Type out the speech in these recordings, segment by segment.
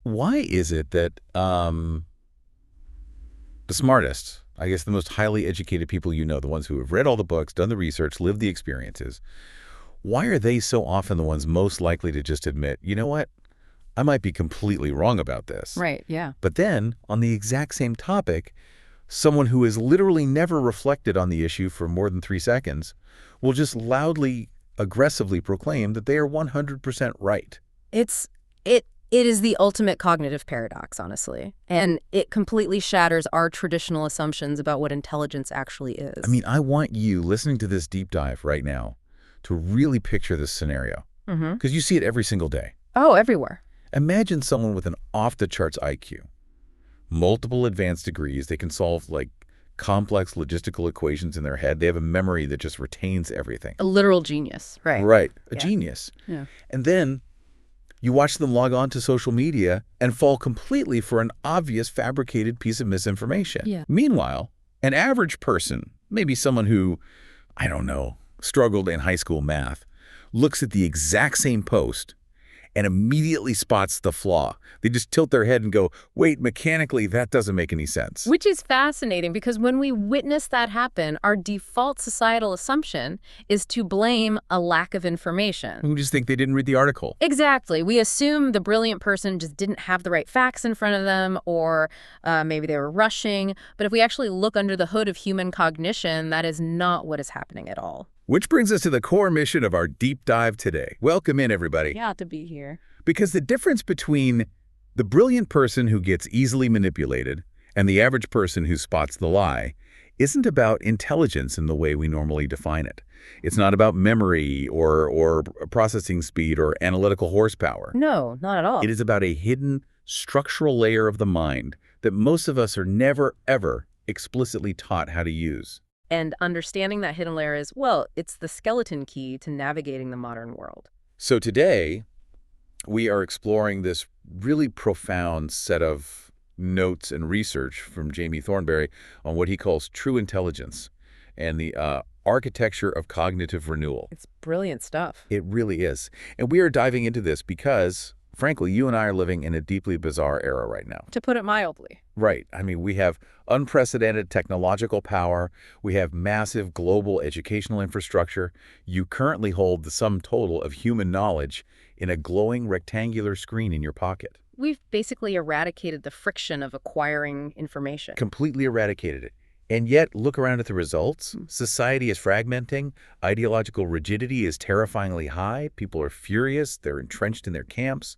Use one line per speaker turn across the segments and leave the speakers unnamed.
Why is it that the smartest, I guess the most highly educated people you know, the ones who have read all the books, done the research, lived the experiences, why are they so often the ones most likely to just admit, you know what, I might be completely wrong about this?
Right, yeah.
But then, on the exact same topic, someone who has literally never reflected on the issue for more than 3 seconds will just loudly, aggressively proclaim that they are 100% right.
It's it is the ultimate cognitive paradox, honestly. And it completely shatters our traditional assumptions about what intelligence actually
I
is.
mean, I want you, listening to this deep dive right now, to really picture this scenario,
Mm-hmm.
because you see it every single day.
Oh, everywhere.
Imagine someone with an off-the-charts IQ, multiple advanced degrees. They can solve, like, complex logistical equations in their head. They have a memory that just retains everything.
A literal genius. Right.
Right. A
Yeah.
genius.
Yeah.
And then you watch them log on to social media and fall completely for an obvious fabricated piece of misinformation.
Yeah.
Meanwhile, an average person, maybe someone who, I don't know, struggled in high school math, looks at the exact same post and immediately spots the flaw. They just tilt their head and go, wait, mechanically, that doesn't make any sense.
Which is fascinating because when we witness that happen, our default societal assumption is to blame a lack of information.
We just think they didn't read the article.
Exactly. We assume the brilliant person just didn't have the right facts in front of them, or maybe they were rushing. But if we actually look under the hood of human cognition, that is not what is happening at all.
Which brings us to the core mission of our deep dive today. Welcome in, everybody.
Yeah, to be here.
Because the difference between the brilliant person who gets easily manipulated and the average person who spots the lie isn't about intelligence in the way we normally define it. It's not about memory or processing speed or analytical horsepower.
No, not at all.
It is about a hidden structural layer of the mind that most of us are never, ever explicitly taught how to use.
And understanding that hidden layer is, well, it's the skeleton key to navigating the modern world.
So today, we are exploring this really profound set of notes and research from Jamie Thornberry on what he calls true intelligence and the architecture of cognitive renewal.
It's brilliant stuff.
It really is. And we are diving into this because, frankly, you and I are living in a deeply bizarre era right now.
To put it mildly.
Right. I mean, we have unprecedented technological power. We have massive global educational infrastructure. You currently hold the sum total of human knowledge in a glowing rectangular screen in your pocket.
We've basically eradicated the friction of acquiring information.
Completely eradicated it. And yet, look around at the results. Society is fragmenting. Ideological rigidity is terrifyingly high. People are furious. They're entrenched in their camps.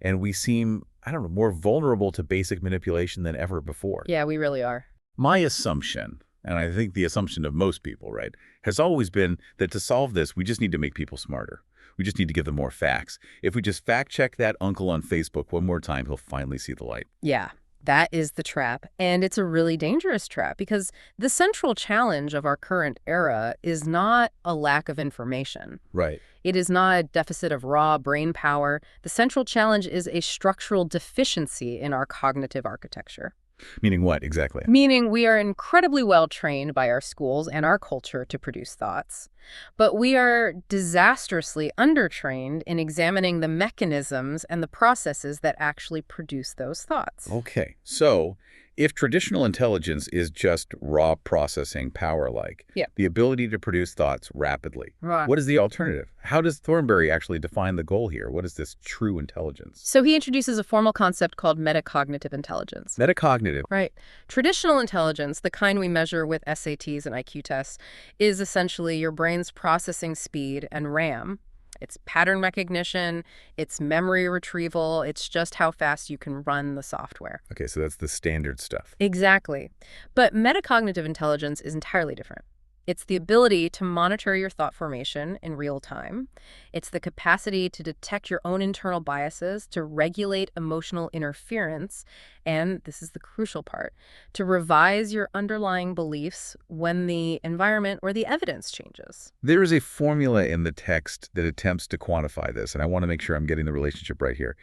And we seem, I don't know, more vulnerable to basic manipulation than ever before.
Yeah, we really are.
My assumption, and I think the assumption of most people, right, has always been that to solve this, we just need to make people smarter. We just need to give them more facts. If we just fact-check that uncle on Facebook one more time, he'll finally see the light.
Yeah, that is the trap. And it's a really dangerous trap because the central challenge of our current era is not a lack of information.
Right.
It is not a deficit of raw brain power. The central challenge is a structural deficiency in our cognitive architecture.
Meaning what, exactly?
Meaning we are incredibly well trained by our schools and our culture to produce thoughts, but we are disastrously undertrained in examining the mechanisms and the processes that actually produce those thoughts.
Okay, so if traditional intelligence is just raw processing power-like,
Yeah.
the ability to produce thoughts rapidly,
Right.
what is the alternative? How does Thornberry actually define the goal here? What is this true intelligence?
So he introduces a formal concept called metacognitive intelligence.
Metacognitive.
Right. Traditional intelligence, the kind we measure with SATs and IQ tests, is essentially your brain's processing speed and RAM. It's pattern recognition, it's memory retrieval, it's just how fast you can run the software.
Okay, so that's the standard stuff.
Exactly. But metacognitive intelligence is entirely different. It's the ability to monitor your thought formation in real time. It's the capacity to detect your own internal biases, to regulate emotional interference, and this is the crucial part, to revise your underlying beliefs when the environment or the evidence changes.
There is a formula in the text that attempts to quantify this, and I want to make sure I'm getting the relationship right here.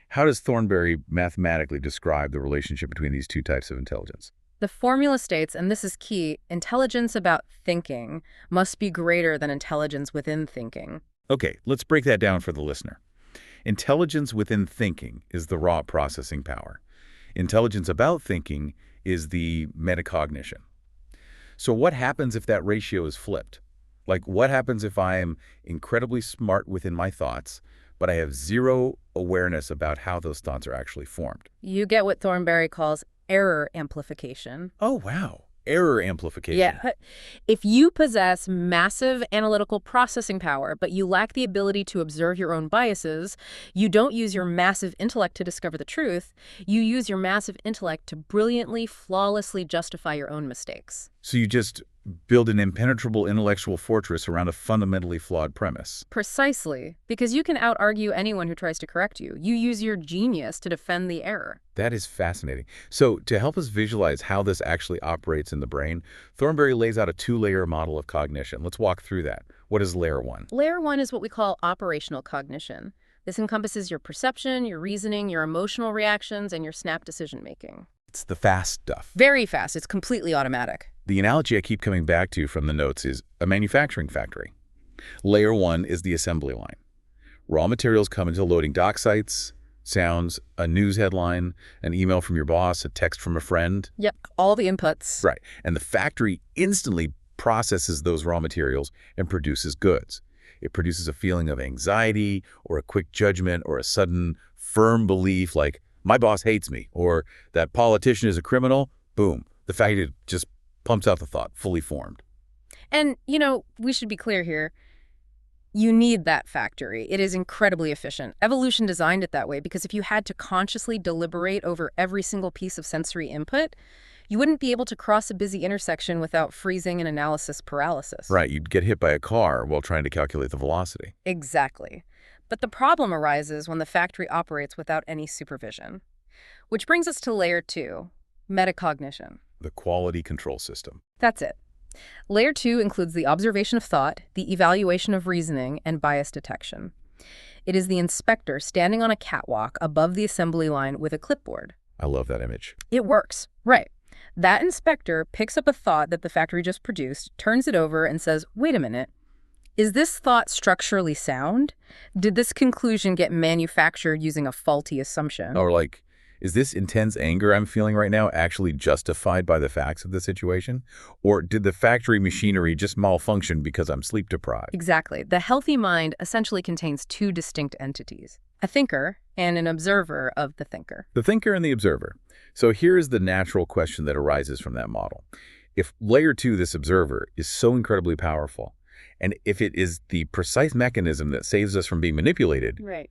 How does Thornberry mathematically describe the relationship between these two types of intelligence?
The formula states, and this is key, intelligence about thinking must be greater than intelligence within thinking.
Okay, let's break that down for the listener. Intelligence within thinking is the raw processing power. Intelligence about thinking is the metacognition. So what happens if that ratio is flipped? Like, what happens if I am incredibly smart within my thoughts, but I have zero awareness about how those thoughts are actually formed?
You get what Thornberry calls error amplification.
Oh, wow. Error amplification.
Yeah. If you possess massive analytical processing power, but you lack the ability to observe your own biases, you don't use your massive intellect to discover the truth, you use your massive intellect to brilliantly, flawlessly justify your own mistakes.
So you just build an impenetrable intellectual fortress around a fundamentally flawed premise.
Precisely. Because you can out-argue anyone who tries to correct you. You use your genius to defend the error.
That is fascinating. So to help us visualize how this actually operates in the brain, Thornberry lays out a two-layer model of cognition. Let's walk through that. What is layer one?
Layer one is what we call operational cognition. This encompasses your perception, your reasoning, your emotional reactions, and your snap decision-making.
It's the fast stuff.
Very fast. It's completely automatic.
The analogy I keep coming back to from the notes is a manufacturing factory. Layer one is the assembly line. Raw materials come into loading dock sites, sounds, a news headline, an email from your boss, a text from a friend.
Yep, all the inputs.
Right. And the factory instantly processes those raw materials and produces goods. It produces a feeling of anxiety or a quick judgment or a sudden firm belief like, my boss hates me, or that politician is a criminal. Boom. The factory just pumps out the thought, fully formed.
And, we should be clear here. You need that factory. It is incredibly efficient. Evolution designed it that way because if you had to consciously deliberate over every single piece of sensory input, you wouldn't be able to cross a busy intersection without freezing and analysis paralysis.
Right. You'd get hit by a car while trying to calculate the velocity.
Exactly. But the problem arises when the factory operates without any supervision. Which brings us to layer two, metacognition.
The quality control system.
That's it. Layer two includes the observation of thought, the evaluation of reasoning, and bias detection. It is the inspector standing on a catwalk above the assembly line with a clipboard.
I love that image.
It works. Right. That inspector picks up a thought that the factory just produced, turns it over, and says, wait a minute. Is this thought structurally sound? Did this conclusion get manufactured using a faulty assumption?
Or like, is this intense anger I'm feeling right now actually justified by the facts of the situation? Or did the factory machinery just malfunction because I'm sleep deprived?
Exactly. The healthy mind essentially contains two distinct entities, a thinker and an observer of the thinker.
The thinker and the observer. So here is the natural question that arises from that model. If layer two, this observer, is so incredibly powerful, and if it is the precise mechanism that saves us from being manipulated,
right,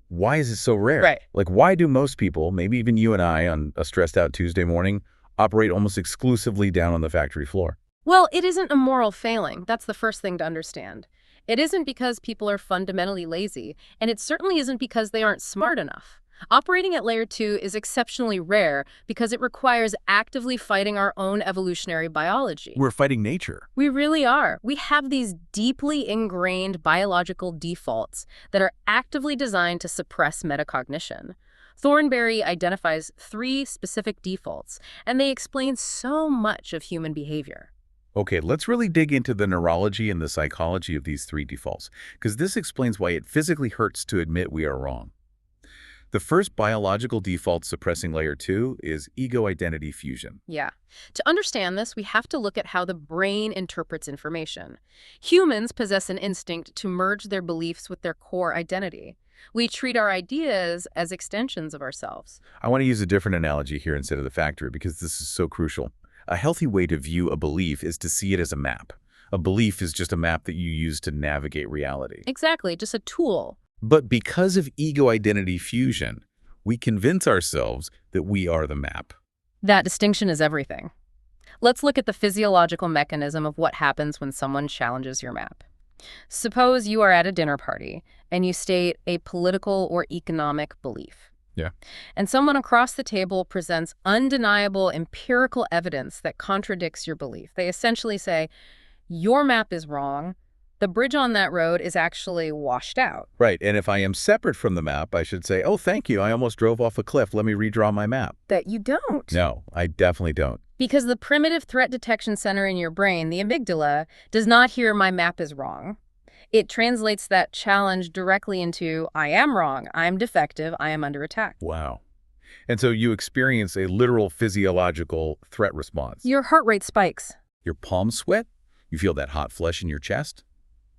why is it so rare?
Right.
Like, why do most people, maybe even you and I on a stressed out Tuesday morning, operate almost exclusively down on the factory floor?
Well, it isn't a moral failing. That's the first thing to understand. It isn't because people are fundamentally lazy, and it certainly isn't because they aren't smart enough. Operating at layer two is exceptionally rare because it requires actively fighting our own evolutionary biology.
We're fighting nature.
We really are. We have these deeply ingrained biological defaults that are actively designed to suppress metacognition. Thornberry identifies 3 specific defaults, and they explain so much of human behavior.
Okay, let's really dig into the neurology and the psychology of these 3 defaults, because this explains why it physically hurts to admit we are wrong. The first biological default suppressing layer 2 is ego identity fusion.
Yeah. To understand this, we have to look at how the brain interprets information. Humans possess an instinct to merge their beliefs with their core identity. We treat our ideas as extensions of ourselves.
I want to use a different analogy here instead of the factory because this is so crucial. A healthy way to view a belief is to see it as a map. A belief is just a map that you use to navigate reality.
Exactly, just a tool.
But because of ego identity fusion, we convince ourselves that we are the map.
That distinction is everything. Let's look at the physiological mechanism of what happens when someone challenges your map. Suppose you are at a dinner party and you state a political or economic belief.
Yeah.
And someone across the table presents undeniable empirical evidence that contradicts your belief. They essentially say, your map is wrong. The bridge on that road is actually washed out.
Right, and if I am separate from the map, I should say, oh, thank you, I almost drove off a cliff. Let me redraw my map.
That you don't.
No, I definitely don't.
Because the primitive threat detection center in your brain, the amygdala, does not hear my map is wrong. It translates that challenge directly into, I am wrong, I am defective, I am under attack.
Wow. And so you experience a literal physiological threat response.
Your heart rate spikes.
Your palms sweat. You feel that hot flush in your chest.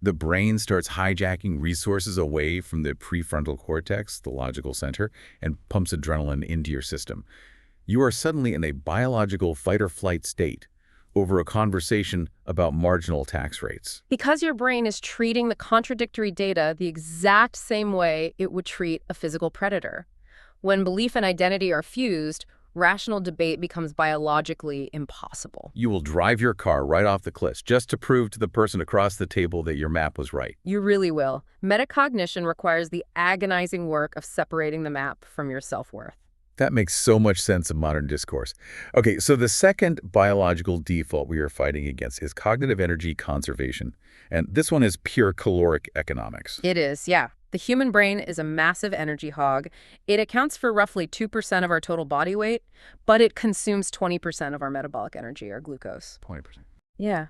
The brain starts hijacking resources away from the prefrontal cortex, the logical center, and pumps adrenaline into your system. You are suddenly in a biological fight-or-flight state over a conversation about marginal tax rates.
Because your brain is treating the contradictory data the exact same way it would treat a physical predator. When belief and identity are fused, rational debate becomes biologically impossible.
You will drive your car right off the cliff just to prove to the person across the table that your map was right.
You really will. Metacognition requires the agonizing work of separating the map from your self-worth.
That makes so much sense in modern discourse. Okay, so the second biological default we are fighting against is cognitive energy conservation. And this one is pure caloric economics.
It is, yeah. The human brain is a massive energy hog. It accounts for roughly 2% of our total body weight, but it consumes 20% of our metabolic energy, or glucose.
20%.
Yeah.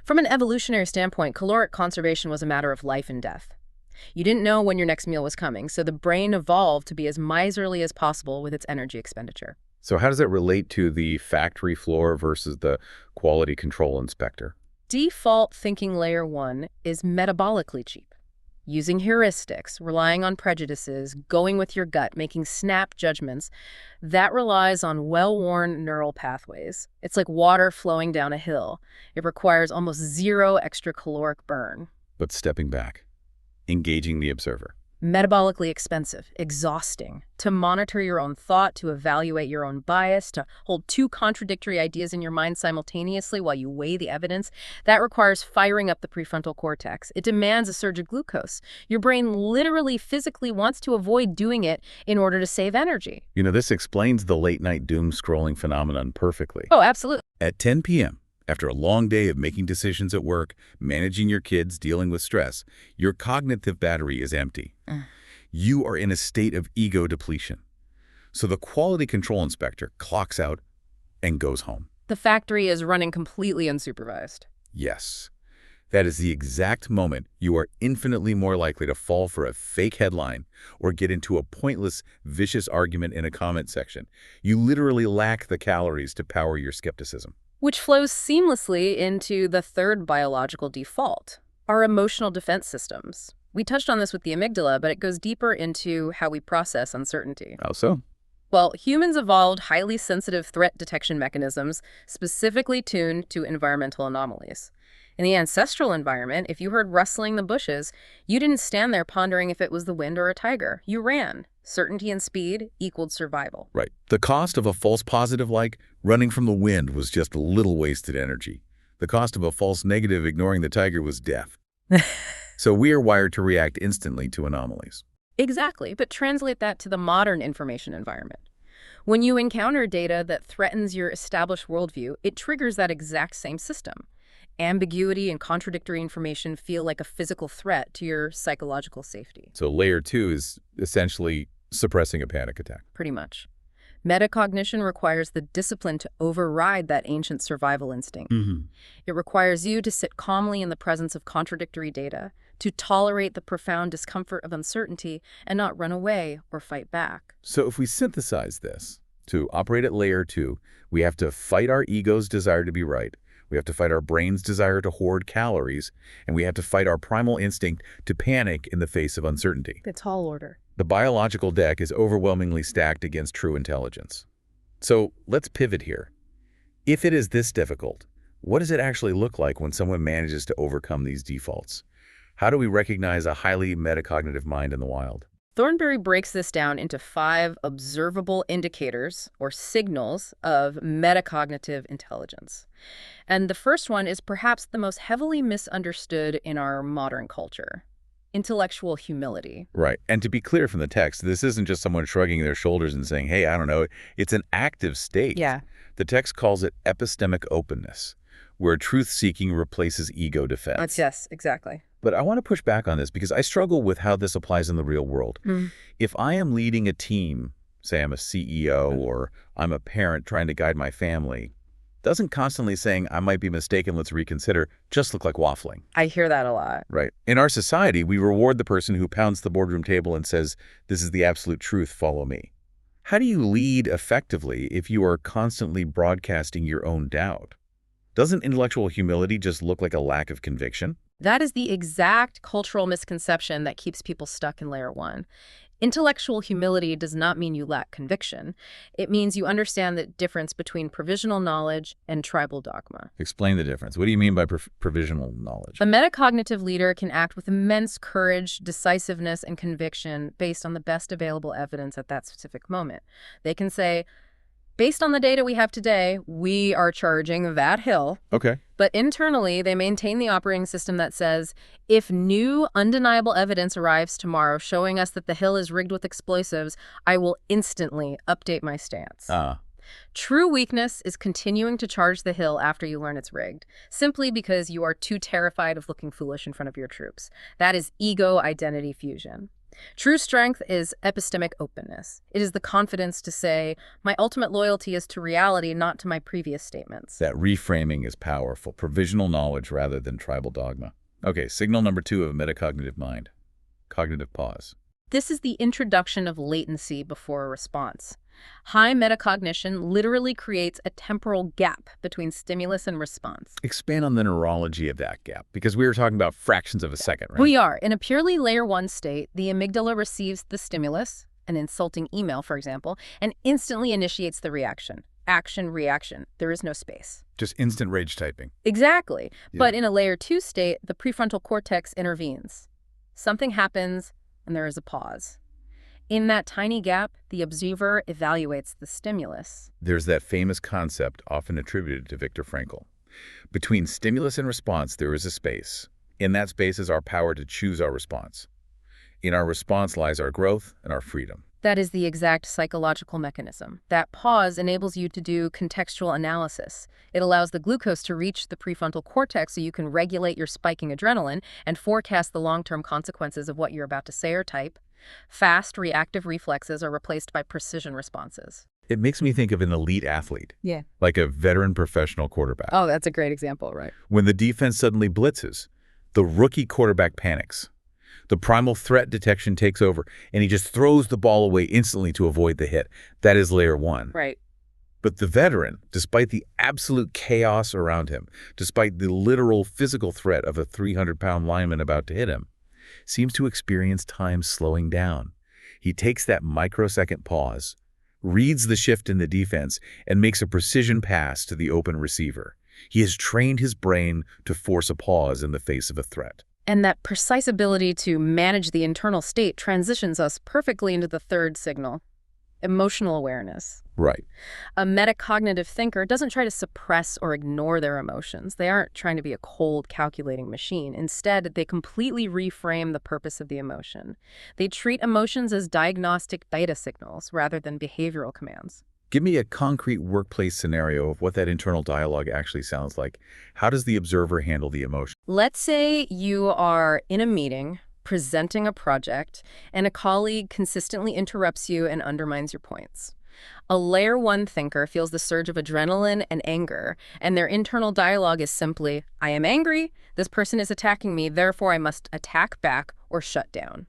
From an evolutionary standpoint, caloric conservation was a matter of life and death. You didn't know when your next meal was coming, so the brain evolved to be as miserly as possible with its energy expenditure.
So how does that relate to the factory floor versus the quality control inspector?
Default thinking layer 1 is metabolically cheap. Using heuristics, relying on prejudices, going with your gut, making snap judgments, that relies on well-worn neural pathways. It's like water flowing down a hill. It requires almost zero extra caloric burn.
But stepping back, engaging the observer.
Metabolically expensive, exhausting. To monitor your own thought, to evaluate your own bias, to hold two contradictory ideas in your mind simultaneously while you weigh the evidence, that requires firing up the prefrontal cortex. It demands a surge of glucose. Your brain literally, physically wants to avoid doing it in order to save energy.
You know, this explains the late-night doom-scrolling phenomenon perfectly.
Oh, absolutely.
At 10 p.m., after a long day of making decisions at work, managing your kids, dealing with stress, your cognitive battery is empty. You are in a state of ego depletion. So the quality control inspector clocks out and goes home.
The factory is running completely unsupervised.
Yes. That is the exact moment you are infinitely more likely to fall for a fake headline or get into a pointless, vicious argument in a comment section. You literally lack the calories to power your skepticism.
Which flows seamlessly into the third biological default, our emotional defense systems. We touched on this with the amygdala, but it goes deeper into how we process uncertainty.
How so?
Well, humans evolved highly sensitive threat detection mechanisms specifically tuned to environmental anomalies. In the ancestral environment, if you heard rustling in the bushes, you didn't stand there pondering if it was the wind or a tiger. You ran. Certainty and speed equaled survival.
Right. The cost of a false positive like running from the wind was just a little wasted energy. The cost of a false negative ignoring the tiger was death. So we are wired to react instantly to anomalies.
Exactly, but translate that to the modern information environment. When you encounter data that threatens your established worldview, it triggers that exact same system. Ambiguity and contradictory information feel like a physical threat to your psychological safety.
So layer 2 is essentially suppressing a panic attack.
Pretty much. Metacognition requires the discipline to override that ancient survival instinct. It requires you to sit calmly in the presence of contradictory data, to tolerate the profound discomfort of uncertainty, and not run away or fight back.
So if we synthesize this, to operate at layer 2, we have to fight our ego's desire to be right. We have to fight our brain's desire to hoard calories, and we have to fight our primal instinct to panic in the face of uncertainty.
The tall order.
The biological deck is overwhelmingly stacked against true intelligence. So let's pivot here. If it is this difficult, what does it actually look like when someone manages to overcome these defaults? How do we recognize a highly metacognitive mind in the wild?
Thornberry breaks this down into 5 observable indicators or signals of metacognitive intelligence. And the first one is perhaps the most heavily misunderstood in our modern culture: intellectual humility.
Right. And to be clear from the text, this isn't just someone shrugging their shoulders and saying, hey, I don't know. It's an active state.
Yeah.
The text calls it epistemic openness, where truth-seeking replaces ego defense.
Yes, exactly.
But I want to push back on this because I struggle with how this applies in the real world. If I am leading a team, say I'm a CEO or I'm a parent trying to guide my family, Doesn't constantly saying, I might be mistaken, let's reconsider, just look like waffling.
I hear that a lot.
Right. In our society, we reward the person who pounds the boardroom table and says, this is the absolute truth, follow me. How do you lead effectively if you are constantly broadcasting your own doubt? Doesn't intellectual humility just look like a lack of conviction?
That is the exact cultural misconception that keeps people stuck in layer one. Intellectual humility does not mean you lack conviction. It means you understand the difference between provisional knowledge and tribal dogma.
Explain the difference. What do you mean by provisional knowledge?
A metacognitive leader can act with immense courage, decisiveness, and conviction based on the best available evidence at that specific moment. They can say, based on the data we have today, we are charging that hill.
Okay.
But internally, they maintain the operating system that says, if new, undeniable evidence arrives tomorrow showing us that the hill is rigged with explosives, I will instantly update my stance. True weakness is continuing to charge the hill after you learn it's rigged, simply because you are too terrified of looking foolish in front of your troops. That is ego-identity fusion. True strength is epistemic openness. It is the confidence to say, my ultimate loyalty is to reality, not to my previous statements.
That reframing is powerful. Provisional knowledge rather than tribal dogma. Okay, signal number 2 of a metacognitive mind. Cognitive pause.
This is the introduction of latency before a response. High metacognition literally creates a temporal gap between stimulus and response.
Expand on the neurology of that gap, because we were talking about fractions of a second, right?
We are. In a purely layer 1 state, the amygdala receives the stimulus, an insulting email, for example, and instantly initiates the reaction. Action, reaction. There is no space.
Just instant rage typing.
Exactly.
Yeah.
But in a layer 2 state, the prefrontal cortex intervenes. Something happens, and there is a pause. In that tiny gap, the observer evaluates the stimulus.
There's that famous concept often attributed to Viktor Frankl. Between stimulus and response, there is a space. In that space is our power to choose our response. In our response lies our growth and our freedom.
That is the exact psychological mechanism. That pause enables you to do contextual analysis. It allows the glucose to reach the prefrontal cortex so you can regulate your spiking adrenaline and forecast the long-term consequences of what you're about to say or type. Fast, reactive reflexes are replaced by precision responses.
It makes me think of an elite athlete.
Yeah.
Like a veteran professional quarterback.
Oh, that's a great example, right?
When the defense suddenly blitzes, the rookie quarterback panics. The primal threat detection takes over, and he just throws the ball away instantly to avoid the hit. That is layer 1.
Right.
But the veteran, despite the absolute chaos around him, despite the literal physical threat of a 300-pound lineman about to hit him, seems to experience time slowing down. He takes that microsecond pause, reads the shift in the defense, and makes a precision pass to the open receiver. He has trained his brain to force a pause in the face of a threat.
And that precise ability to manage the internal state transitions us perfectly into the third signal, emotional awareness.
Right.
A metacognitive thinker doesn't try to suppress or ignore their emotions. They aren't trying to be a cold, calculating machine. Instead, they completely reframe the purpose of the emotion. They treat emotions as diagnostic data signals rather than behavioral commands.
Give me a concrete workplace scenario of what that internal dialogue actually sounds like. How does the observer handle the emotion?
Let's say you are in a meeting, presenting a project, and a colleague consistently interrupts you and undermines your points. A layer 1 thinker feels the surge of adrenaline and anger, and their internal dialogue is simply, I am angry, this person is attacking me, therefore I must attack back or shut down.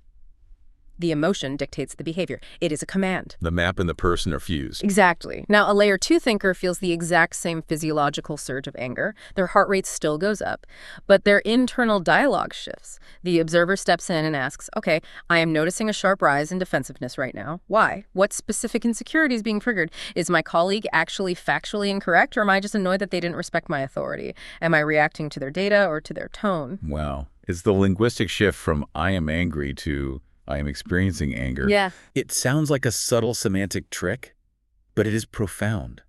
The emotion dictates the behavior. It is a command.
The map and the person are fused.
Exactly. Now, a layer 2 thinker feels the exact same physiological surge of anger. Their heart rate still goes up, but their internal dialogue shifts. The observer steps in and asks, okay, I am noticing a sharp rise in defensiveness right now. Why? What specific insecurity is being triggered? Is my colleague actually factually incorrect, or am I just annoyed that they didn't respect my authority? Am I reacting to their data or to their tone?
Wow. It's the linguistic shift from I am angry to I am experiencing anger.
Yeah.
It sounds like a subtle semantic trick, but it is profound.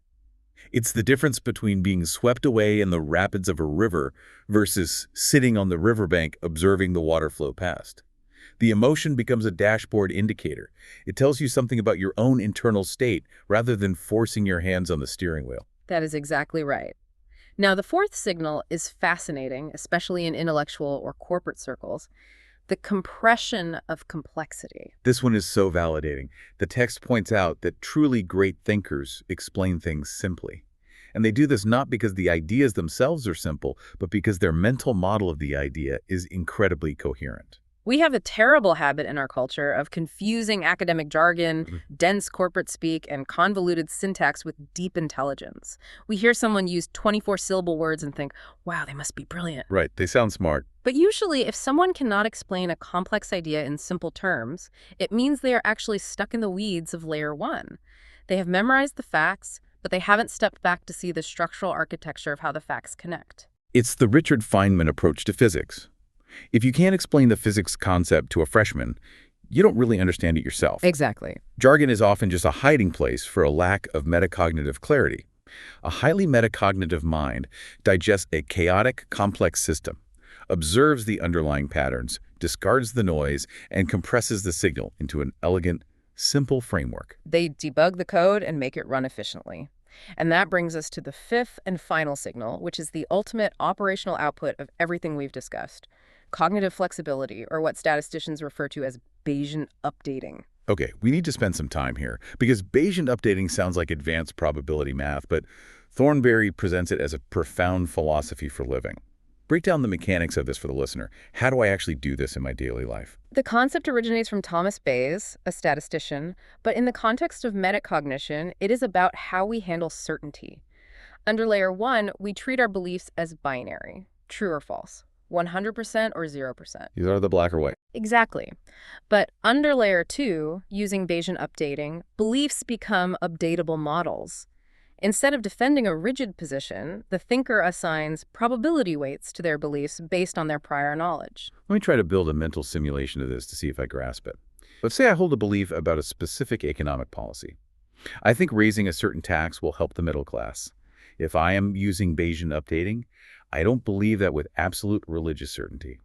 It's the difference between being swept away in the rapids of a river versus sitting on the riverbank observing the water flow past. The emotion becomes a dashboard indicator. It tells you something about your own internal state rather than forcing your hands on the steering wheel.
That is exactly right. Now, the fourth signal is fascinating, especially in intellectual or corporate circles. The compression of complexity.
This one is so validating. The text points out that truly great thinkers explain things simply. And they do this not because the ideas themselves are simple, but because their mental model of the idea is incredibly coherent.
We have a terrible habit in our culture of confusing academic jargon, dense corporate speak, and convoluted syntax with deep intelligence. We hear someone use 24-syllable words and think, wow, they must be brilliant.
Right, they sound smart.
But usually, if someone cannot explain a complex idea in simple terms, it means they are actually stuck in the weeds of layer 1. They have memorized the facts, but they haven't stepped back to see the structural architecture of how the facts connect.
It's the Richard Feynman approach to physics. If you can't explain the physics concept to a freshman, you don't really understand it yourself.
Exactly.
Jargon is often just a hiding place for a lack of metacognitive clarity. A highly metacognitive mind digests a chaotic, complex system, observes the underlying patterns, discards the noise, and compresses the signal into an elegant, simple framework.
They debug the code and make it run efficiently. And that brings us to the fifth and final signal, which is the ultimate operational output of everything we've discussed. Cognitive flexibility, or what statisticians refer to as Bayesian updating.
Okay, we need to spend some time here, because Bayesian updating sounds like advanced probability math, but Thornberry presents it as a profound philosophy for living. Break down the mechanics of this for the listener. How do I actually do this in my daily life?
The concept originates from Thomas Bayes, a statistician, but in the context of metacognition, it is about how we handle certainty. Under layer 1, we treat our beliefs as binary, true or false. 100% or 0%.
These are the black or white.
Exactly. But under layer 2, using Bayesian updating, beliefs become updatable models. Instead of defending a rigid position, the thinker assigns probability weights to their beliefs based on their prior knowledge.
Let me try to build a mental simulation of this to see if I grasp it. Let's say I hold a belief about a specific economic policy. I think raising a certain tax will help the middle class. If I am using Bayesian updating, I don't believe that with absolute religious certainty.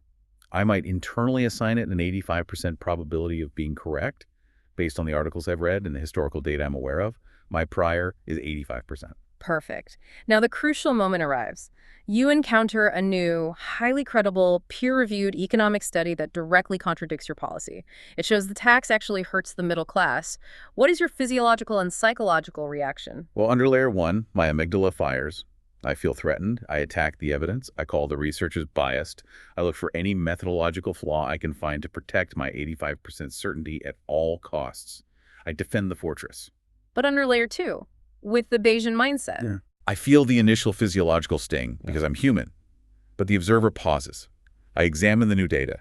I might internally assign it an 85% probability of being correct based on the articles I've read and the historical data I'm aware of. My prior is 85%.
Perfect. Now the crucial moment arrives. You encounter a new, highly credible, peer-reviewed economic study that directly contradicts your policy. It shows the tax actually hurts the middle class. What is your physiological and psychological reaction?
Well, under layer 1, my amygdala fires. I feel threatened. I attack the evidence. I call the researchers biased. I look for any methodological flaw I can find to protect my 85% certainty at all costs. I defend the fortress.
But under layer 2, with the Bayesian mindset.
Yeah. I feel the initial physiological sting because I'm human. But the observer pauses. I examine the new data.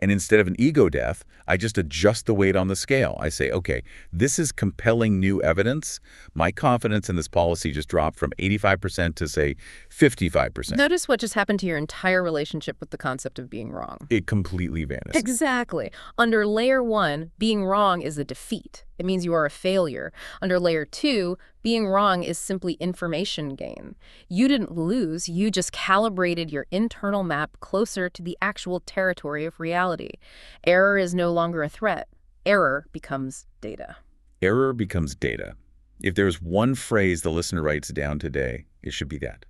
And instead of an ego death, I just adjust the weight on the scale. I say, okay, this is compelling new evidence. My confidence in this policy just dropped from 85% to, say, 55%.
Notice what just happened to your entire relationship with the concept of being wrong.
It completely vanished.
Exactly. Under layer 1, being wrong is a defeat. It means you are a failure. Under layer 2, being wrong is simply information gain. You didn't lose, you just calibrated your internal map closer to the actual territory of reality. Error is no longer a threat. Error becomes data.
Error becomes data. If there's one phrase the listener writes down today, it should be that.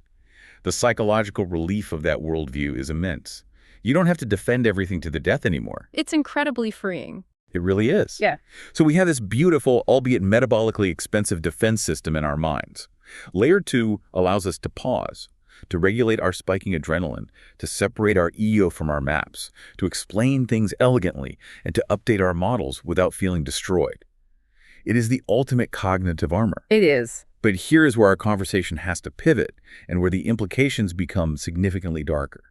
The psychological relief of that worldview is immense. You don't have to defend everything to the death anymore.
It's incredibly freeing.
It really is.
Yeah.
So we have this beautiful, albeit metabolically expensive defense system in our minds. Layer 2 allows us to pause, to regulate our spiking adrenaline, to separate our ego from our maps, to explain things elegantly, and to update our models without feeling destroyed. It is the ultimate cognitive armor.
It is.
But here is where our conversation has to pivot and where the implications become significantly darker.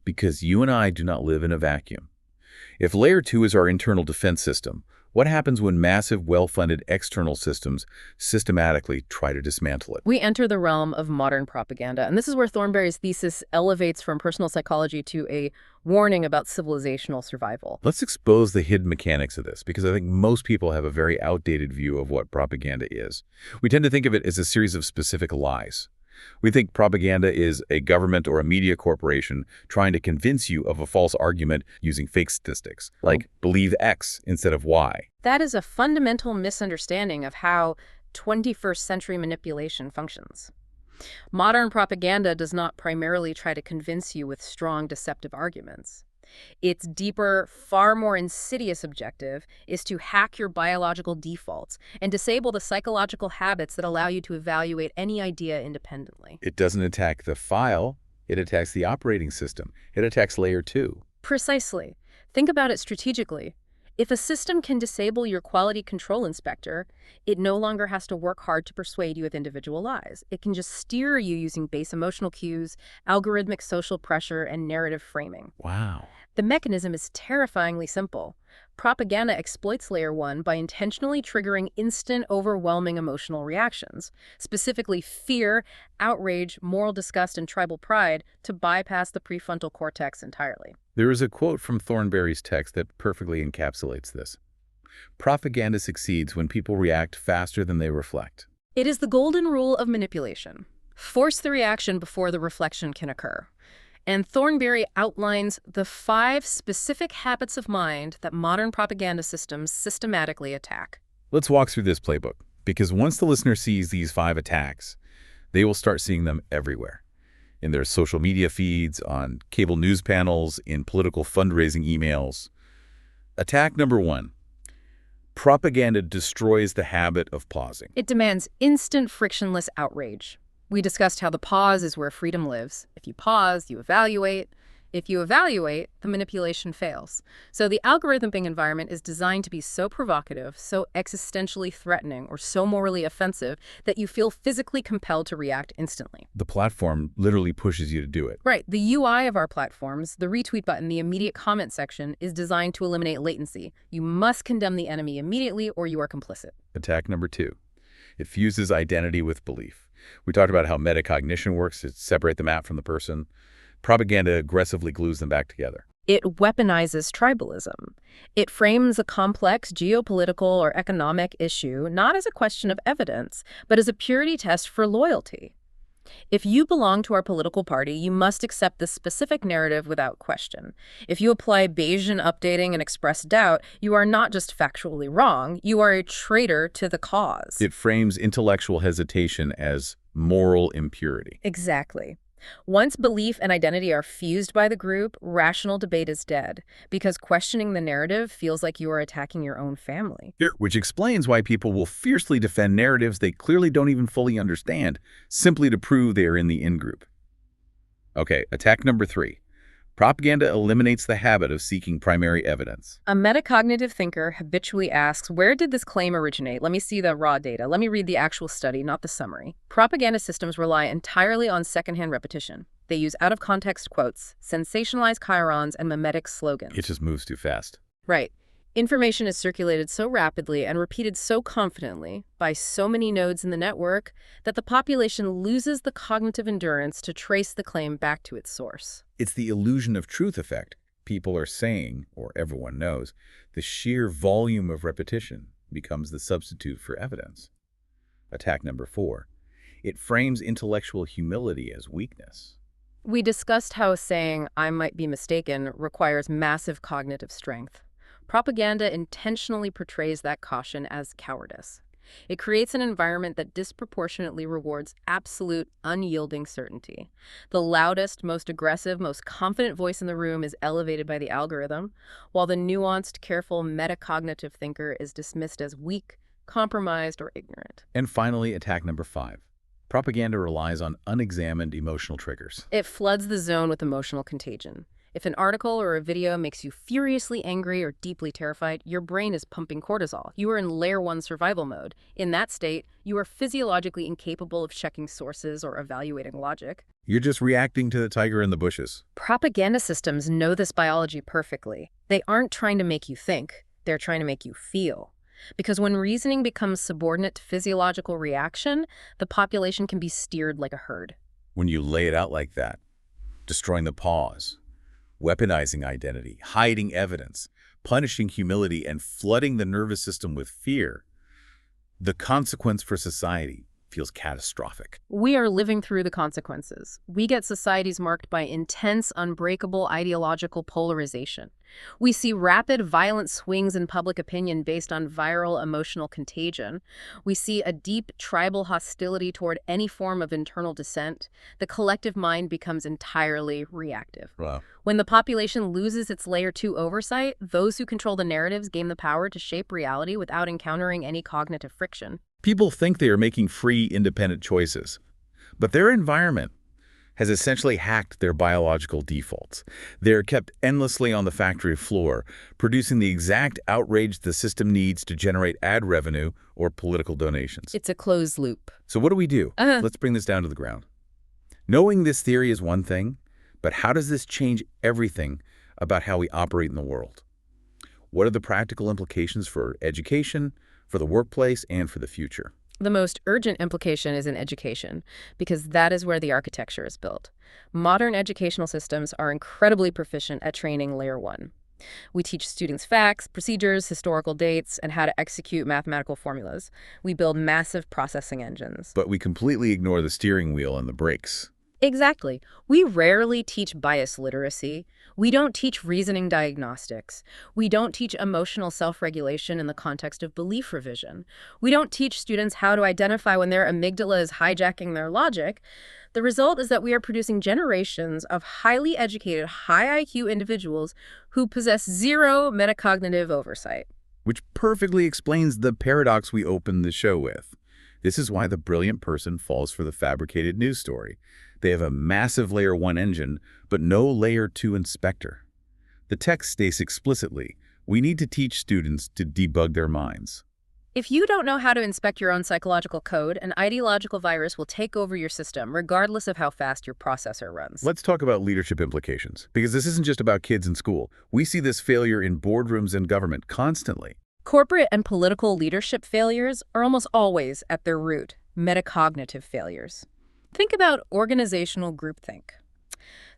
Because you and I do not live in a vacuum. If layer 2 is our internal defense system, what happens when massive, well-funded external systems systematically try to dismantle it?
We enter the realm of modern propaganda, and this is where Thornberry's thesis elevates from personal psychology to a warning about civilizational survival.
Let's expose the hidden mechanics of this, because I think most people have a very outdated view of what propaganda is. We tend to think of it as a series of specific lies. We think propaganda is a government or a media corporation trying to convince you of a false argument using fake statistics, like believe X instead of Y.
That is a fundamental misunderstanding of how 21st century manipulation functions. Modern propaganda does not primarily try to convince you with strong deceptive arguments. Its deeper, far more insidious objective is to hack your biological defaults and disable the psychological habits that allow you to evaluate any idea independently.
It doesn't attack the file, it attacks the operating system. It attacks layer 2.
Precisely. Think about it strategically. If a system can disable your quality control inspector, it no longer has to work hard to persuade you with individual lies. It can just steer you using base emotional cues, algorithmic social pressure, and narrative framing.
Wow.
The mechanism is terrifyingly simple. Propaganda exploits layer 1 by intentionally triggering instant, overwhelming emotional reactions, specifically fear, outrage, moral disgust, and tribal pride, to bypass the prefrontal cortex entirely.
There is a quote from Thornberry's text that perfectly encapsulates this. Propaganda succeeds when people react faster than they reflect.
It is the golden rule of manipulation. Force the reaction before the reflection can occur. And Thornberry outlines the 5 specific habits of mind that modern propaganda systems systematically attack.
Let's walk through this playbook, because once the listener sees these 5 attacks, they will start seeing them everywhere. In their social media feeds, on cable news panels, in political fundraising emails. Attack number 1. Propaganda destroys the habit of pausing.
It demands instant, frictionless outrage. We discussed how the pause is where freedom lives. If you pause, you evaluate. If you evaluate, the manipulation fails. So the algorithmic environment is designed to be so provocative, so existentially threatening, or so morally offensive that you feel physically compelled to react instantly.
The platform literally pushes you to do it.
Right. The UI of our platforms, the retweet button, the immediate comment section, is designed to eliminate latency. You must condemn the enemy immediately or you are complicit.
Attack number 2. It fuses identity with belief. We talked about how metacognition works to separate the map from the person. Propaganda aggressively glues them back together.
It weaponizes tribalism. It frames a complex geopolitical or economic issue not as a question of evidence, but as a purity test for loyalty. If you belong to our political party, you must accept this specific narrative without question. If you apply Bayesian updating and express doubt, you are not just factually wrong, you are a traitor to the cause.
It frames intellectual hesitation as moral impurity.
Exactly. Once belief and identity are fused by the group, rational debate is dead, because questioning the narrative feels like you are attacking your own family.
Which explains why people will fiercely defend narratives they clearly don't even fully understand, simply to prove they are in the in-group. Okay, attack number 3. Propaganda eliminates the habit of seeking primary evidence.
A metacognitive thinker habitually asks, where did this claim originate? Let me see the raw data. Let me read the actual study, not the summary. Propaganda systems rely entirely on secondhand repetition. They use out-of-context quotes, sensationalized chirons, and mimetic slogans.
It just moves too fast.
Right. Information is circulated so rapidly and repeated so confidently by so many nodes in the network that the population loses the cognitive endurance to trace the claim back to its source.
It's the illusion of truth effect. People are saying, or everyone knows, the sheer volume of repetition becomes the substitute for evidence. Attack number 4. It frames intellectual humility as weakness.
We discussed how saying, I might be mistaken, requires massive cognitive strength. Propaganda intentionally portrays that caution as cowardice. It creates an environment that disproportionately rewards absolute, unyielding certainty. The loudest, most aggressive, most confident voice in the room is elevated by the algorithm, while the nuanced, careful, metacognitive thinker is dismissed as weak, compromised, or ignorant.
And finally, attack number 5. Propaganda relies on unexamined emotional triggers.
It floods the zone with emotional contagion. If an article or a video makes you furiously angry or deeply terrified, your brain is pumping cortisol. You are in layer 1 survival mode. In that state, you are physiologically incapable of checking sources or evaluating logic.
You're just reacting to the tiger in the bushes.
Propaganda systems know this biology perfectly. They aren't trying to make you think. They're trying to make you feel. Because when reasoning becomes subordinate to physiological reaction, the population can be steered like a herd.
When you lay it out like that, destroying the pause, weaponizing identity, hiding evidence, punishing humility, and flooding the nervous system with fear, the consequence for society feels catastrophic.
We are living through the consequences. We get societies marked by intense, unbreakable ideological polarization. We see rapid, violent swings in public opinion based on viral emotional contagion. We see a deep tribal hostility toward any form of internal dissent. The collective mind becomes entirely reactive.
Wow.
When the population loses its layer 2 oversight, those who control the narratives gain the power to shape reality without encountering any cognitive friction.
People think they are making free, independent choices, but their environment has essentially hacked their biological defaults. They're kept endlessly on the factory floor, producing the exact outrage the system needs to generate ad revenue or political donations.
It's a closed loop.
So what do we do? Let's bring this down to the ground. Knowing this theory is one thing, but how does this change everything about how we operate in the world? What are the practical implications for education, for the workplace, and for the future?
The most urgent implication is in education, because that is where the architecture is built. Modern educational systems are incredibly proficient at training layer 1. We teach students facts, procedures, historical dates, and how to execute mathematical formulas. We build massive processing engines.
But we completely ignore the steering wheel and the brakes.
Exactly. We rarely teach bias literacy. We don't teach reasoning diagnostics. We don't teach emotional self-regulation in the context of belief revision. We don't teach students how to identify when their amygdala is hijacking their logic. The result is that we are producing generations of highly educated, high IQ individuals who possess zero metacognitive oversight.
Which perfectly explains the paradox we opened the show with. This is why the brilliant person falls for the fabricated news story. They have a massive layer 1 engine, but no layer 2 inspector. The text states explicitly, we need to teach students to debug their minds.
If you don't know how to inspect your own psychological code, an ideological virus will take over your system, regardless of how fast your processor runs.
Let's talk about leadership implications, because this isn't just about kids in school. We see this failure in boardrooms and government constantly.
Corporate and political leadership failures are almost always, at their root, metacognitive failures. Think about organizational groupthink.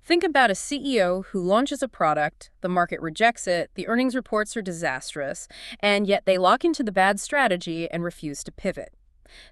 Think about a CEO who launches a product, the market rejects it, the earnings reports are disastrous, and yet they lock into the bad strategy and refuse to pivot.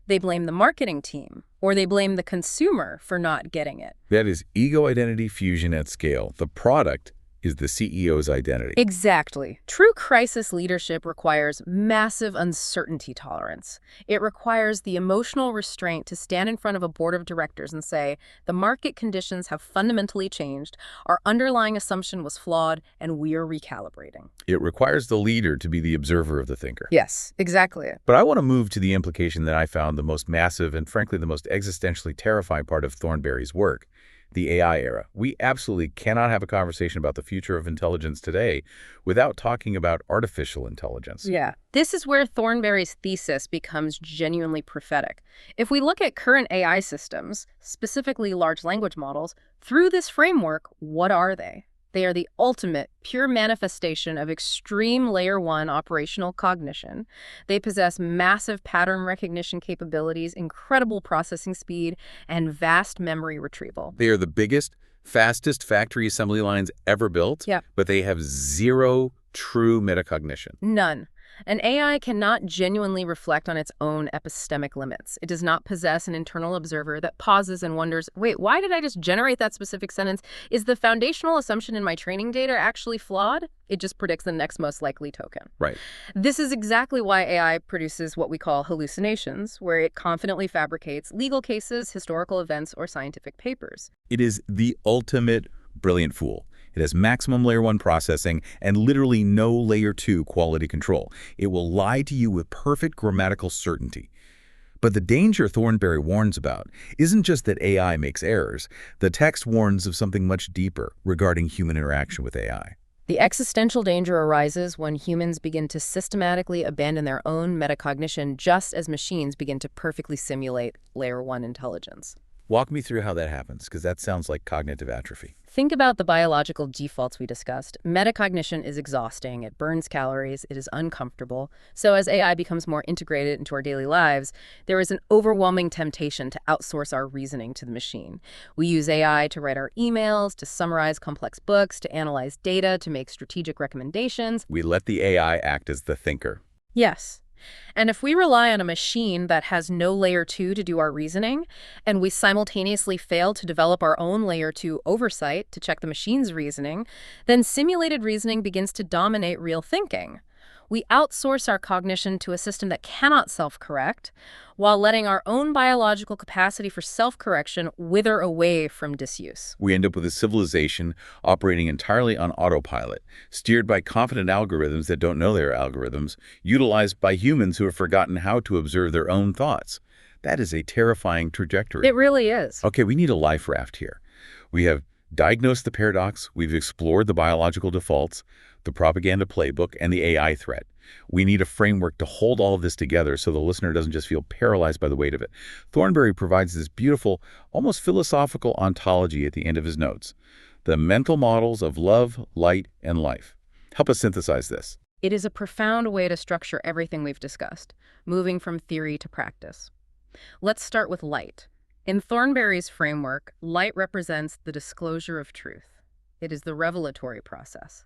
They blame the marketing team, or they blame the consumer for not getting it.
That is ego-identity fusion at scale. The product is the CEO's identity.
Exactly. True crisis leadership requires massive uncertainty tolerance. It requires the emotional restraint to stand in front of a board of directors and say, the market conditions have fundamentally changed, our underlying assumption was flawed, and we are recalibrating.
It requires the leader to be the observer of the thinker.
Yes, exactly.
But I want to move to the implication that I found the most massive and frankly the most existentially terrifying part of Thornberry's work. The AI era. We absolutely cannot have a conversation about the future of intelligence today without talking about artificial intelligence.
Yeah. This is where Thornberry's thesis becomes genuinely prophetic. If we look at current AI systems, specifically large language models, through this framework, what are they? They are the ultimate, pure manifestation of extreme layer 1 operational cognition. They possess massive pattern recognition capabilities, incredible processing speed, and vast memory retrieval.
They are the biggest, fastest factory assembly lines ever built, but they have zero true metacognition.
None. An AI cannot genuinely reflect on its own epistemic limits. It does not possess an internal observer that pauses and wonders, wait, why did I just generate that specific sentence? Is the foundational assumption in my training data actually flawed? It just predicts the next most likely token.
Right.
This is exactly why AI produces what we call hallucinations, where it confidently fabricates legal cases, historical events, or scientific papers.
It is the ultimate brilliant fool. It has maximum layer 1 processing and literally no layer 2 quality control. It will lie to you with perfect grammatical certainty. But the danger Thornberry warns about isn't just that AI makes errors. The text warns of something much deeper regarding human interaction with AI.
The existential danger arises when humans begin to systematically abandon their own metacognition just as machines begin to perfectly simulate layer 1 intelligence.
Walk me through how that happens, because that sounds like cognitive atrophy.
Think about the biological defaults we discussed. Metacognition is exhausting, it burns calories, it is uncomfortable. So as AI becomes more integrated into our daily lives, there is an overwhelming temptation to outsource our reasoning to the machine. We use AI to write our emails, to summarize complex books, to analyze data, to make strategic recommendations.
We let the AI act as the thinker.
Yes. And if we rely on a machine that has no layer 2 to do our reasoning, and we simultaneously fail to develop our own layer 2 oversight to check the machine's reasoning, then simulated reasoning begins to dominate real thinking. We outsource our cognition to a system that cannot self-correct, while letting our own biological capacity for self-correction wither away from disuse.
We end up with a civilization operating entirely on autopilot, steered by confident algorithms that don't know they're algorithms, utilized by humans who have forgotten how to observe their own thoughts. That is a terrifying trajectory.
It really is.
Okay, we need a life raft here. We have diagnosed the paradox, we've explored the biological defaults, the propaganda playbook, and the AI threat. We need a framework to hold all of this together so the listener doesn't just feel paralyzed by the weight of it. Thornberry provides this beautiful, almost philosophical ontology at the end of his notes. The mental models of love, light, and life. Help us synthesize this.
It is a profound way to structure everything we've discussed, moving from theory to practice. Let's start with light. In Thornberry's framework, light represents the disclosure of truth. It is the revelatory process.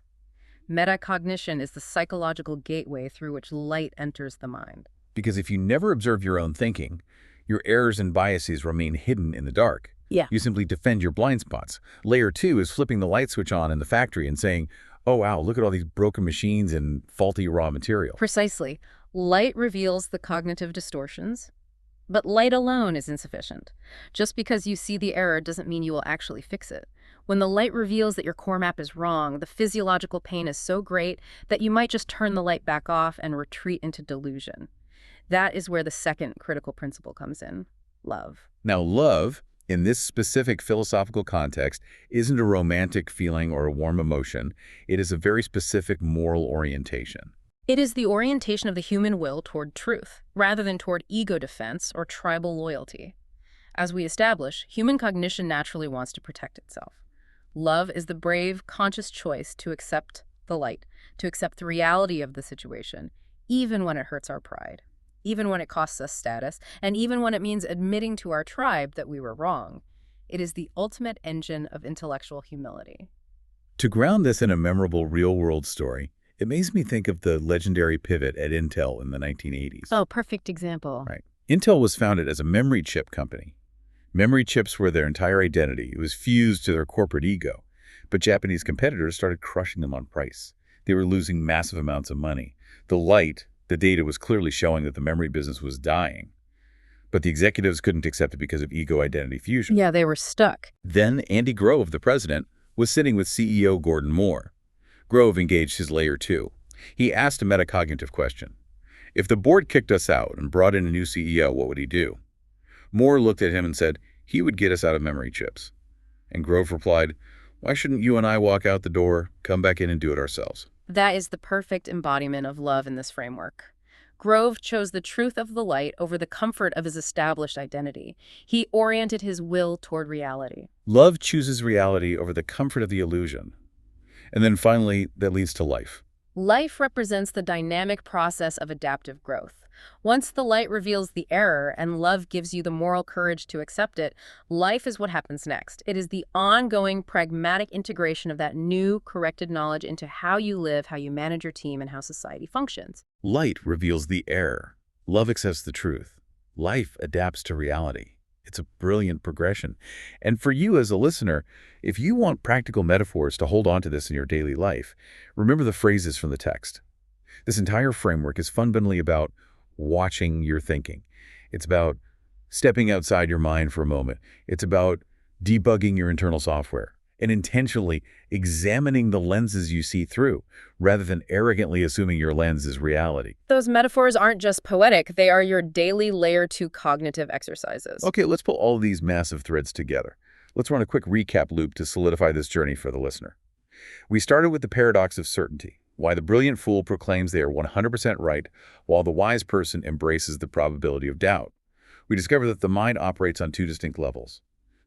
Metacognition is the psychological gateway through which light enters the mind.
Because if you never observe your own thinking, your errors and biases remain hidden in the dark.
Yeah.
You simply defend your blind spots. Layer 2 is flipping the light switch on in the factory and saying, oh, wow, look at all these broken machines and faulty raw material.
Precisely. Light reveals the cognitive distortions, but light alone is insufficient. Just because you see the error doesn't mean you will actually fix it. When the light reveals that your core map is wrong, the physiological pain is so great that you might just turn the light back off and retreat into delusion. That is where the second critical principle comes in: love.
Now, love, in this specific philosophical context, isn't a romantic feeling or a warm emotion. It is a very specific moral orientation.
It is the orientation of the human will toward truth, rather than toward ego defense or tribal loyalty. As we establish, human cognition naturally wants to protect itself. Love is the brave, conscious choice to accept the light, to accept the reality of the situation, even when it hurts our pride, even when it costs us status, and even when it means admitting to our tribe that we were wrong. It is the ultimate engine of intellectual humility.
To ground this in a memorable real-world story, it makes me think of the legendary pivot at Intel in the 1980s.
Oh, perfect example.
Right. Intel was founded as a memory chip company. Memory chips were their entire identity. It was fused to their corporate ego. But Japanese competitors started crushing them on price. They were losing massive amounts of money. The data was clearly showing that the memory business was dying. But the executives couldn't accept it because of ego identity fusion.
Yeah, they were stuck.
Then Andy Grove, the president, was sitting with CEO Gordon Moore. Grove engaged his layer 2. He asked a metacognitive question. If the board kicked us out and brought in a new CEO, what would he do? Moore looked at him and said, he would get us out of memory chips. And Grove replied, why shouldn't you and I walk out the door, come back in and do it ourselves?
That is the perfect embodiment of love in this framework. Grove chose the truth of the light over the comfort of his established identity. He oriented his will toward reality.
Love chooses reality over the comfort of the illusion. And then finally, that leads to life.
Life represents the dynamic process of adaptive growth. Once the light reveals the error and love gives you the moral courage to accept it, life is what happens next. It is the ongoing pragmatic integration of that new, corrected knowledge into how you live, how you manage your team, and how society functions.
Light reveals the error. Love accepts the truth. Life adapts to reality. It's a brilliant progression. And for you as a listener, if you want practical metaphors to hold on to this in your daily life, remember the phrases from the text. This entire framework is fundamentally about watching your thinking. It's about stepping outside your mind for a moment. It's about debugging your internal software and intentionally examining the lenses you see through, rather than arrogantly assuming your lens is reality.
Those metaphors aren't just poetic, they are your daily layer 2 cognitive exercises.
Okay, let's pull all of these massive threads together. Let's run a quick recap loop to solidify this journey for the listener. We started with the paradox of certainty, why the brilliant fool proclaims they are 100% right, while the wise person embraces the probability of doubt. We discovered that the mind operates on two distinct levels: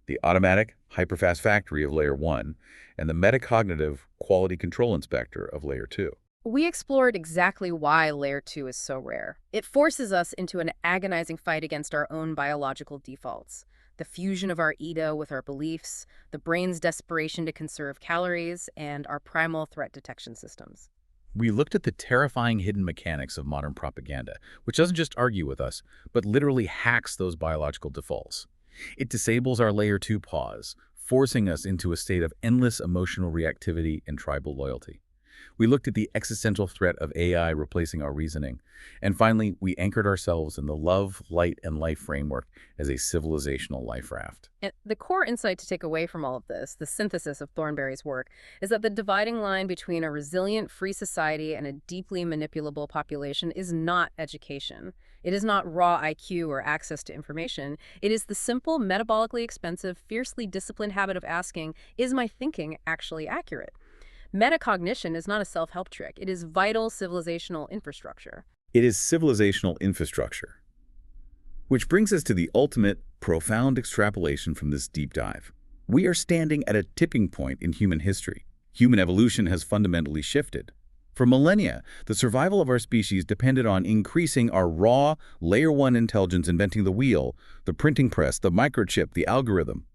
the automatic, hyperfast factory of layer 1, and the metacognitive quality control inspector of layer 2.
We explored exactly why layer 2 is so rare. It forces us into an agonizing fight against our own biological defaults. The fusion of our ego with our beliefs, the brain's desperation to conserve calories, and our primal threat detection systems.
We looked at the terrifying hidden mechanics of modern propaganda, which doesn't just argue with us, but literally hacks those biological defaults. It disables our layer 2 pause, forcing us into a state of endless emotional reactivity and tribal loyalty. We looked at the existential threat of AI replacing our reasoning. And finally, we anchored ourselves in the love, light, and life framework as a civilizational life raft.
And the core insight to take away from all of this, the synthesis of Thornberry's work, is that the dividing line between a resilient, free society and a deeply manipulable population is not education. It is not raw IQ or access to information. It is the simple, metabolically expensive, fiercely disciplined habit of asking, is my thinking actually accurate? Metacognition is not a self-help trick. It is vital civilizational infrastructure.
It is civilizational infrastructure. Which brings us to the ultimate, profound extrapolation from this deep dive. We are standing at a tipping point in human history. Human evolution has fundamentally shifted. For millennia, the survival of our species depended on increasing our raw, layer 1 intelligence, inventing the wheel, the printing press, the microchip, the algorithm.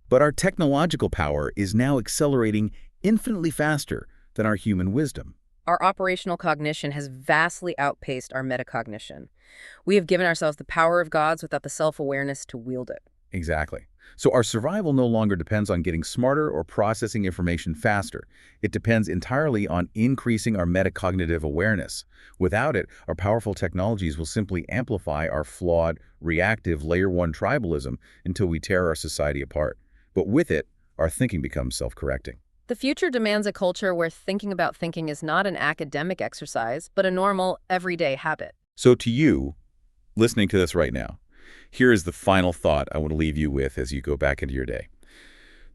But our technological power is now accelerating infinitely faster than our human wisdom.
Our operational cognition has vastly outpaced our metacognition. We have given ourselves the power of gods without the self-awareness to wield it.
Exactly. So our survival no longer depends on getting smarter or processing information faster. It depends entirely on increasing our metacognitive awareness. Without it, our powerful technologies will simply amplify our flawed, reactive layer 1 tribalism until we tear our society apart. But with it, our thinking becomes self-correcting.
The future demands a culture where thinking about thinking is not an academic exercise, but a normal, everyday habit.
So to you, listening to this right now, here is the final thought I want to leave you with as you go back into your day.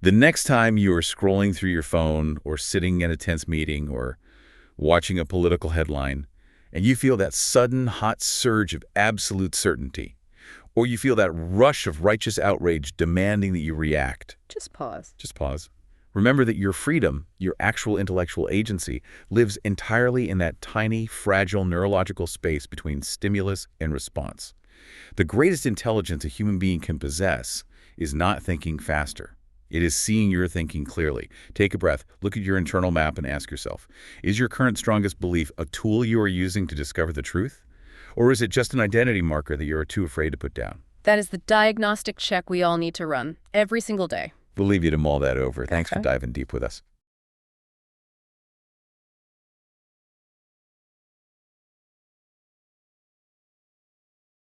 The next time you are scrolling through your phone or sitting in a tense meeting or watching a political headline, and you feel that sudden hot surge of absolute certainty, or you feel that rush of righteous outrage demanding that you react.
Just pause.
Just pause. Remember that your freedom, your actual intellectual agency, lives entirely in that tiny, fragile neurological space between stimulus and response. The greatest intelligence a human being can possess is not thinking faster. It is seeing your thinking clearly. Take a breath, look at your internal map and ask yourself, is your current strongest belief a tool you are using to discover the truth? Or is it just an identity marker that you are too afraid to put down?
That is the diagnostic check we all need to run every single day.
We'll leave you to mull that over. Thanks for diving deep with us.